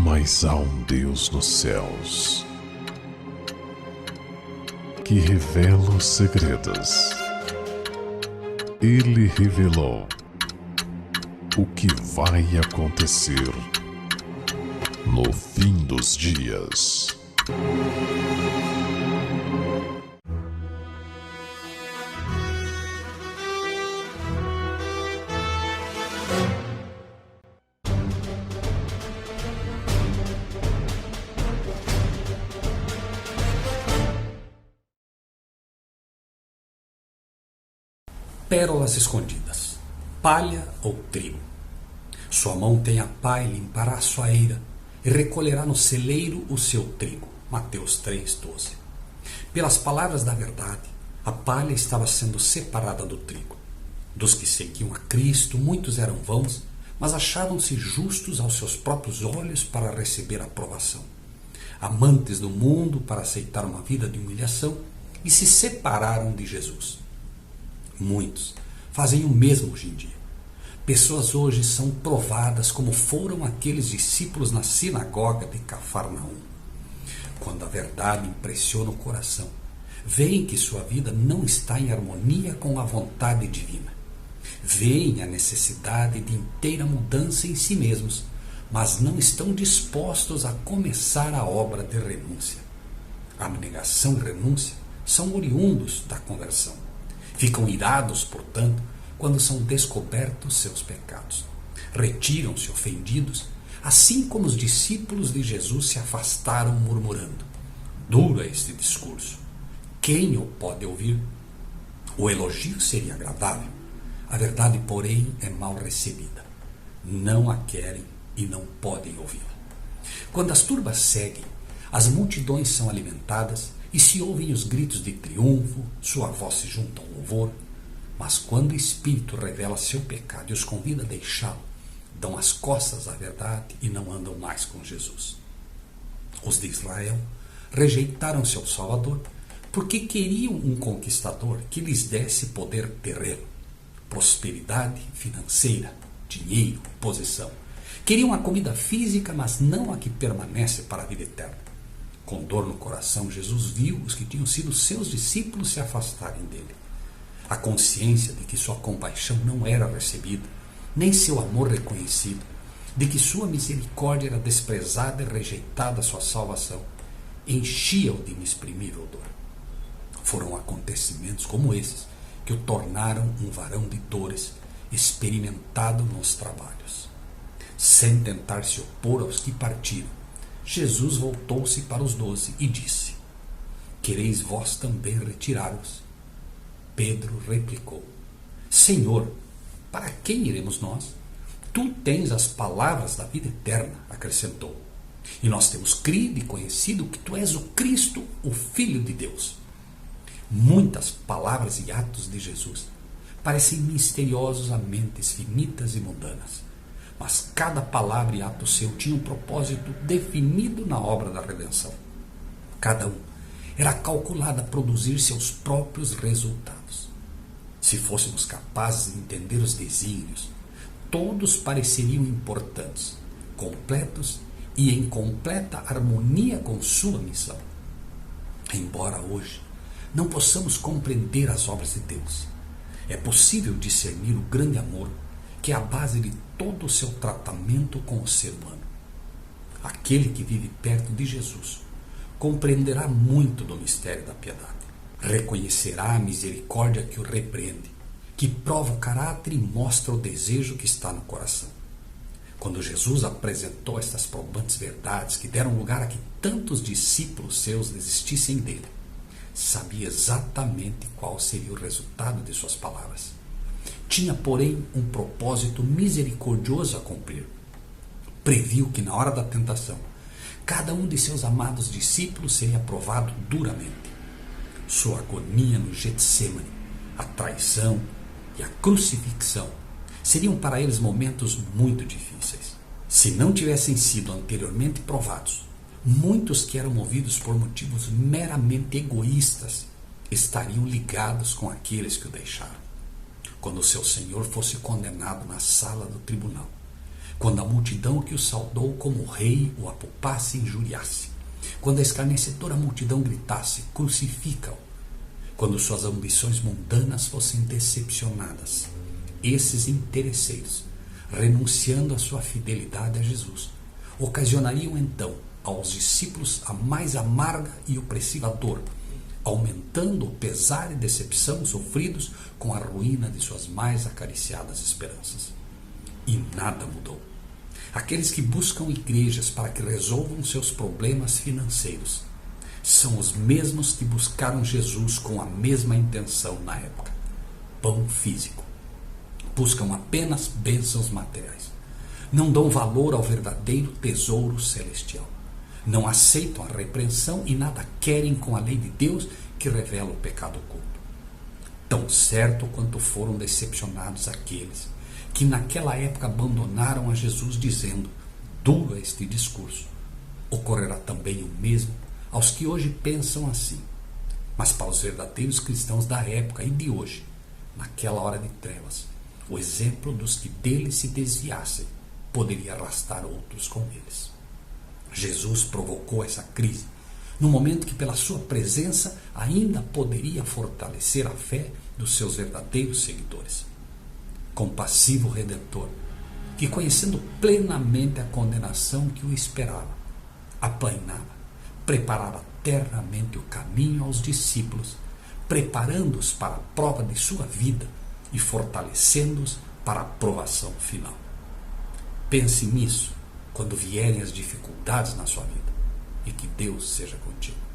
Mas há um Deus nos céus que revela os segredos. Ele revelou o que vai acontecer no fim dos dias. Pérolas escondidas, palha ou trigo. Sua mão tem a pá e limpará a sua eira, e recolherá no celeiro o seu trigo. Mateus 3,12. Pelas palavras da verdade, a palha estava sendo separada do trigo. Dos que seguiam a Cristo, muitos eram vãos, mas achavam-se justos aos seus próprios olhos para receber a aprovação. Amantes do mundo para aceitar uma vida de humilhação, e se separaram de Jesus. Muitos fazem o mesmo hoje em dia. Pessoas hoje são provadas como foram aqueles discípulos na sinagoga de Cafarnaum. Quando a verdade impressiona o coração, veem que sua vida não está em harmonia com a vontade divina. Veem a necessidade de inteira mudança em si mesmos, mas não estão dispostos a começar a obra de renúncia. Abnegação e renúncia são oriundos da conversão. Ficam irados, portanto, quando são descobertos seus pecados. Retiram-se ofendidos, assim como os discípulos de Jesus se afastaram murmurando. Duro é este discurso. Quem o pode ouvir? O elogio seria agradável. A verdade, porém, é mal recebida. Não a querem e não podem ouvi-la. Quando as turbas seguem, as multidões são alimentadas e se ouvem os gritos de triunfo, sua voz se junta ao louvor. Mas quando o Espírito revela seu pecado e os convida a deixá-lo, dão as costas à verdade e não andam mais com Jesus. Os de Israel rejeitaram seu Salvador porque queriam um conquistador que lhes desse poder terreno, prosperidade financeira, dinheiro, posição. Queriam a comida física, mas não a que permanece para a vida eterna. Com dor no coração, Jesus viu os que tinham sido seus discípulos se afastarem dele. A consciência de que sua compaixão não era recebida, nem seu amor reconhecido, de que sua misericórdia era desprezada e rejeitada a sua salvação, enchia-o de inexprimível dor. Foram acontecimentos como esses que o tornaram um varão de dores, experimentado nos trabalhos. Sem tentar se opor aos que partiram, Jesus voltou-se para os 12 e disse: Quereis vós também retirar-vos? Pedro replicou: Senhor, para quem iremos nós? Tu tens as palavras da vida eterna, acrescentou. E nós temos crido e conhecido que tu és o Cristo, o Filho de Deus. Muitas palavras e atos de Jesus parecem misteriosos a mentes finitas e mundanas. Mas cada palavra e ato seu tinha um propósito definido na obra da redenção. Cada um era calculado a produzir seus próprios resultados. Se fôssemos capazes de entender os desígnios, todos pareceriam importantes, completos e em completa harmonia com sua missão. Embora hoje não possamos compreender as obras de Deus, é possível discernir o grande amor que é a base de todo o seu tratamento com o ser humano. Aquele que vive perto de Jesus compreenderá muito do mistério da piedade. Reconhecerá a misericórdia que o repreende, que prova o caráter e mostra o desejo que está no coração. Quando Jesus apresentou estas probantes verdades que deram lugar a que tantos discípulos seus desistissem dele, sabia exatamente qual seria o resultado de suas palavras. Tinha, porém, um propósito misericordioso a cumprir. Previu que na hora da tentação, cada um de seus amados discípulos seria provado duramente. Sua agonia no Getsêmani, a traição e a crucifixão seriam para eles momentos muito difíceis. Se não tivessem sido anteriormente provados, muitos que eram movidos por motivos meramente egoístas estariam ligados com aqueles que o deixaram. Quando seu Senhor fosse condenado na sala do tribunal, quando a multidão que o saudou como rei o apupasse e injuriasse, quando a escarnecedora multidão gritasse: crucifica-o, quando suas ambições mundanas fossem decepcionadas, esses interesseiros, renunciando à sua fidelidade a Jesus, ocasionariam então aos discípulos a mais amarga e opressiva dor, aumentando o pesar e decepção sofridos com a ruína de suas mais acariciadas esperanças. E nada mudou. Aqueles que buscam igrejas para que resolvam seus problemas financeiros são os mesmos que buscaram Jesus com a mesma intenção na época: pão físico. Buscam apenas bênçãos materiais. Não dão valor ao verdadeiro tesouro celestial. Não aceitam a repreensão e nada querem com a lei de Deus que revela o pecado oculto. Tão certo quanto foram decepcionados aqueles que naquela época abandonaram a Jesus dizendo: duro é este discurso, ocorrerá também o mesmo aos que hoje pensam assim. Mas para os verdadeiros cristãos da época e de hoje, naquela hora de trevas, o exemplo dos que dele se desviassem poderia arrastar outros com eles. Jesus provocou essa crise no momento que, pela sua presença, ainda poderia fortalecer a fé dos seus verdadeiros seguidores. Compassivo Redentor, que, conhecendo plenamente a condenação que o esperava, aplainava, preparava ternamente o caminho aos discípulos, preparando-os para a prova de sua vida e fortalecendo-os para a provação final. Pense nisso quando vierem as dificuldades na sua vida, e que Deus seja contigo.